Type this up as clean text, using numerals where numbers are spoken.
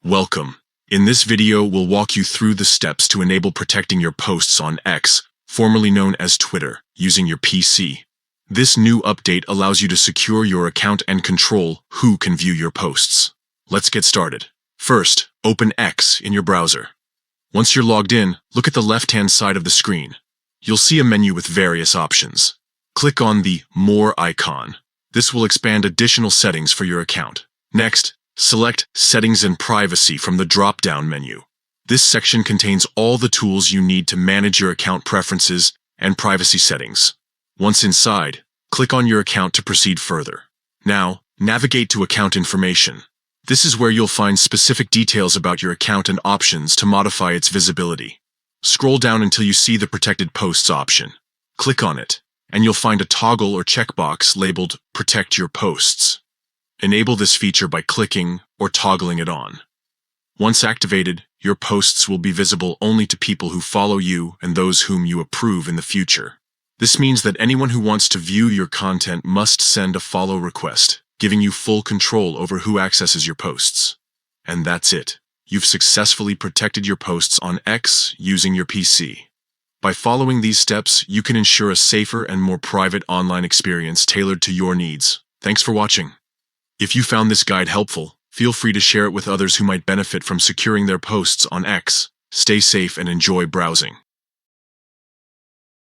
Welcome. In this video, we'll walk you through the steps to enable protecting your posts on X, formerly known as Twitter, using your PC. This new update allows you to secure your account and control who can view your posts. Let's get started. First, open X in your browser. Once you're logged in, look at the left-hand side of the screen. You'll see a menu with various options. Click on the More icon. This will expand additional settings for your account. Next, select Settings and Privacy from the drop-down menu. This section contains all the tools you need to manage your account preferences and privacy settings. Once inside, click on your account to proceed further. Now, navigate to Account Information. This is where you'll find specific details about your account and options to modify its visibility. Scroll down until you see the Protected Posts option. Click on it, and you'll find a toggle or checkbox labeled Protect Your Posts. Enable this feature by clicking or toggling it on. Once activated, your posts will be visible only to people who follow you and those whom you approve in the future. This means that anyone who wants to view your content must send a follow request, giving you full control over who accesses your posts. And that's it. You've successfully protected your posts on X using your PC. By following these steps, you can ensure a safer and more private online experience tailored to your needs. Thanks for watching. If you found this guide helpful, feel free to share it with others who might benefit from securing their posts on X. Stay safe and enjoy browsing.